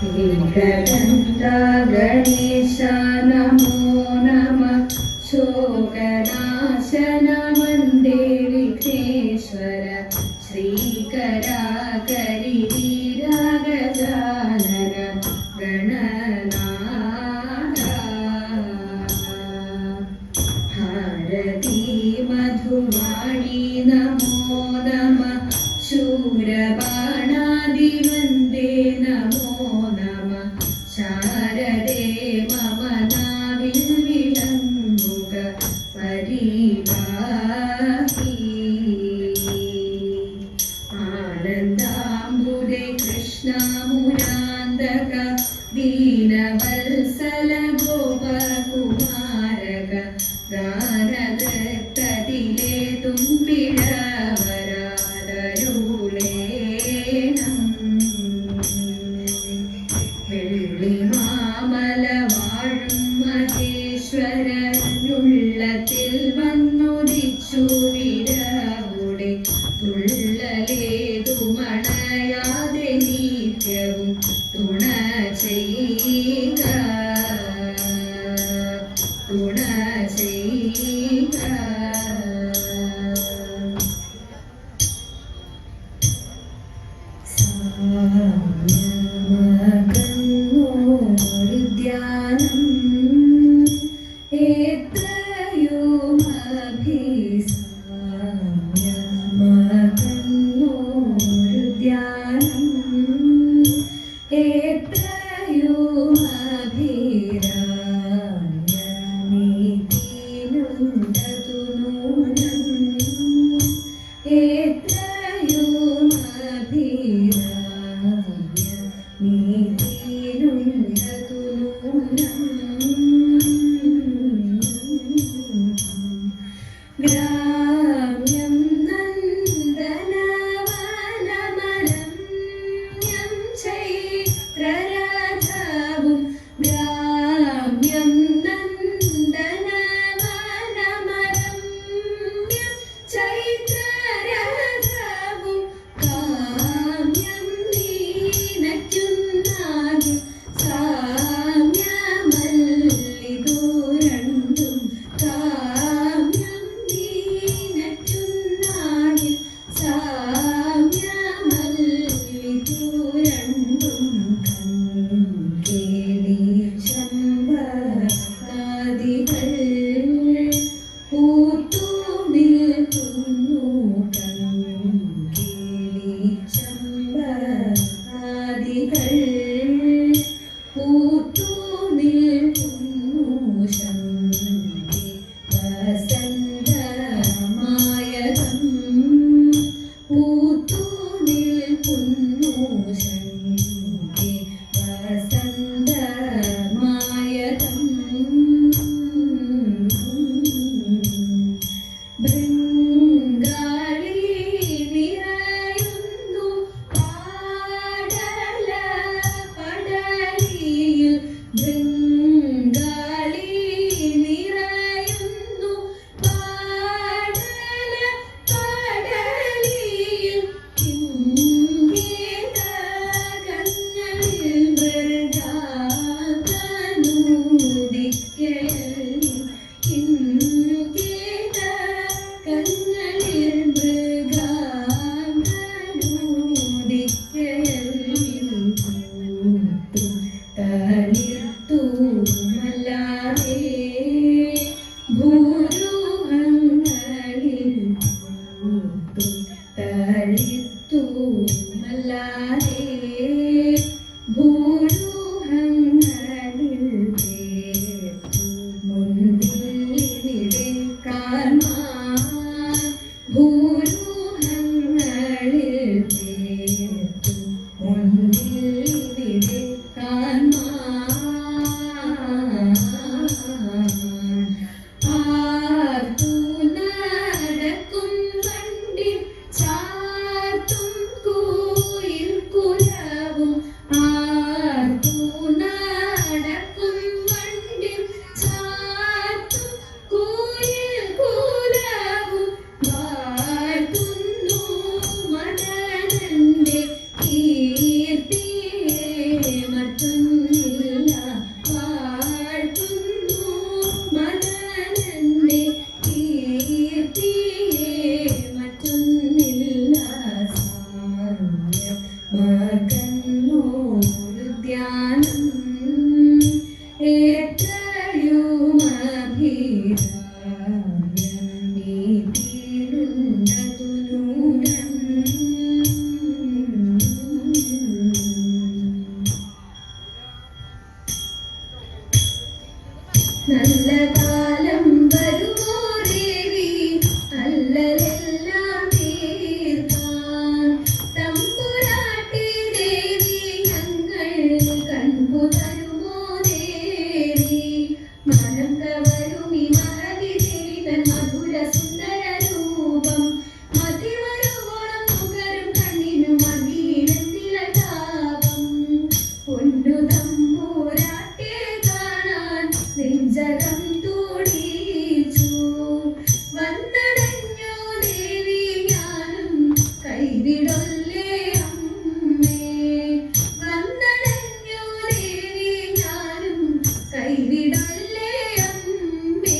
ಏಕದಂತ ಗಣೇಶ ನಮೋ ನಮಃ ಶೋಕನಾಶನ ವಂದೇ ವಿಘ್ನೇಶ್ವರ ಶ್ರೀಕರ ಕರಿವೀರ ಗಜಾನನ ಗಣನಾಥ ಭಾರತೀ ಮಧುವಾಣಿ ನಮೋ ನಮಃ ಶೂರಬಾಣಾದಿ ವಂದೇ ನಮೋ ನಮಃ ಶಾರದೆ ಮಮ ನಾವಿಲ್ ವಿಳಂಬುಗ ಪರಿವಾಹಿ ಆನಂದಾಂಬುದೆ ಕೃಷ್ಣ ಮುರಾಂದಕ ದೀನವತ್ಸಲ ಗೋಪಕುಮಾರಕ ಗಾನದತ್ತದಿಲೆ ತುಂಬಿಡವರಾದರುಳೇണം വെള്ളി മാമല വാഴും മഹേശ്വരനുള്ളത്തിൽ വന്നുദിച്ചു വിരവുടെ തുള്ളലേതു മണയാതെ നിത്യവും തുണ ചെയ്യുക തുണ ചെയ്യുക ധ്യാനം ഗ്രാമ്യം നന്ദനവനമരമ്യം ചൈത്രരഥവും ഗ്രാമ്യം നന്ദനവനമരമ്യം ചൈത്രരഥവും കാമ്യം നീനയ്ക്കുന്നാകി സാമ്യമല്ലിതു രണ്ടും നല്ല കാലം വരുമോ ദേവി അല്ലലെല്ലാം തീർക്കാൻ. തമ്പുരാട്ടി ദേവി ഞങ്ങൾ കൺപു തരുമോ ദേവി. മനം കവരുമി മഹതി ദേവി തൻ മധുര സുന്ദര രൂപം. മതിവരുവോളം നുകരും കണ്ണിനു മതിയിടത്തില താപം. പൊന്നു തമ്പുരാട്ടി കാണാൻ നെഞ്ചകം തുടിച്ചു. വന്നടഞ്ഞു ദേവി ഞാനും കൈവിടൊല്ലേ അമ്മേ. വന്നടഞ്ഞു ദേവി ഞാനും കൈവിടൊല്ലേ അമ്മേ.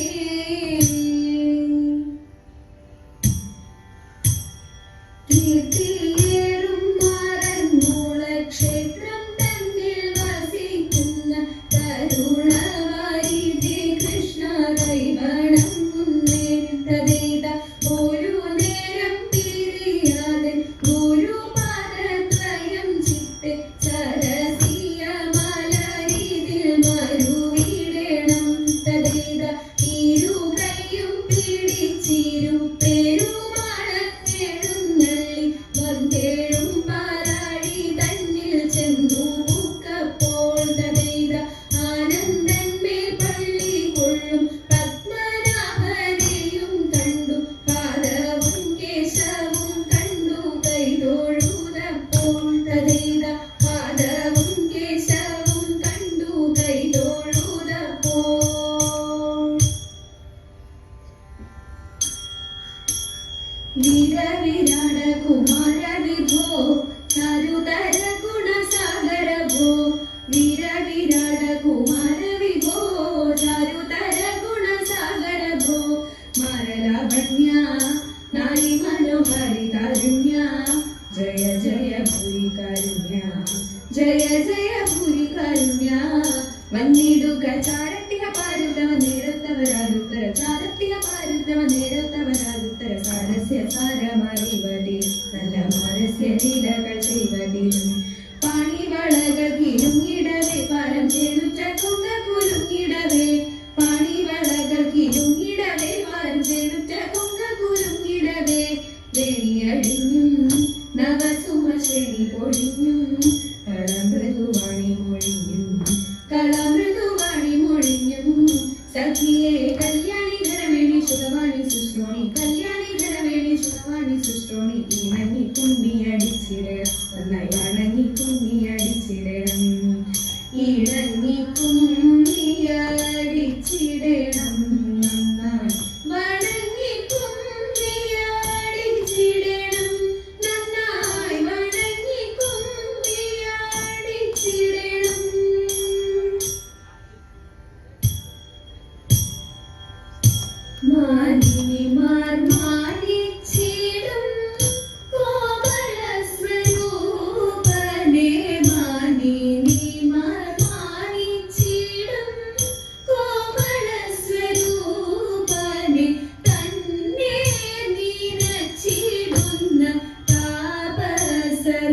കീർത്തിയേറും മാറന്മൂല ക്ഷേത്രം തന്നിൽ വസിക്കുന്ന കരുണവാരിധി കൃഷ്ണ കൈവണങ്ങുന്നേ. തദേത ഒരു നേരം പിരിയാതെ ഗുരുപാദദ്വയം ചിത്തെ സരസിയ മലരിതിൽ മരുവിടണം. തദേത ഇരു കൈയും പിടിച്ചിരു പെരുമാളെഴുന്നള്ളി വന്നേഴും പാലാഴി തന്നിൽ ചെന്നു പൂക്കപ്പോൾ. തദേത ആനന്ദന്മേൽ പള്ളി കൊള്ളും പത്മനാഭനെയും കണ്ടു. പാദവും കേശവും കണ്ടു കൈതൊഴുതപ്പോൾ. തദേത പാദവും കേശവും കണ്ടു കൈതൊഴുതപ്പോൾ. വീരവിരാട കുമാര വിഭോ ചാരുതര ഗുണസാഗര ഭോ. വീരവിരാട കുമാര വിഭോ ചാരുതര ഗുണസാഗര ഭോ. മാരലാവണ്യ നാരി മനോഹരി കാരുണ്യ. ജയ ജയ ഭൂരി കാരുണ്യ. ജയ ജയ ഭൂരി കാരുണ്യ. വന്നിടുക ചാരത്തിക പാരുത്തവ നേരത്തവരാരുത്തര. ചാരത്തിക പാരുത്തവ നേരത്തവരാരുത്തര. സാരസ്യ സാരമറിവതി നല്ല മാരസ്യ ലീലകൾ ചെയ്വതി. പാണിവളകൾ കിലുങ്ങിടവേ പാരം ചെലുച്ച കുങ്ക കുലുങ്ങിടവേ. പാണിവളകൾ കിലുങ്ങിടവേ പാരം ചെലുച്ച കുങ്ക കുലുങ്ങിടവേ. വേണിയടിഞ്ഞും നവസുമ ശ്രേണി പൊഴിഞ്ഞും കളമൃദുവാണി മൊഴിഞ്ഞും. കളമൃദുവാണി മൊഴിഞ്ഞും. സഖിയേ കല്യാണി ധനവേണി സുഖവാണി സുശ്രോണി. കല്യാണി ധനവേണി സുഖവാണി സുശ്രോണി. ഇണങ്ങി കുമ്മിയടിച്ചിടണം നന്നായി വണങ്ങി കുമ്മിയടിച്ചിടണം. ഇണങ്ങി കുമ്മിയടിച്ചിടണം നന്നായി വണങ്ങി കുമ്മിയടിച്ചിടണം. നന്നായി വണങ്ങി കുമ്മിയടിച്ചിടണം. മാനിനിമാർ മാനിച്ചിടും കോമള സ്വരൂപനെ. മാനിനിമാർ മാനിച്ചിടും കോമള സ്വരൂപനെ. തന്നെ നിനച്ചിടുന്ന താപസർ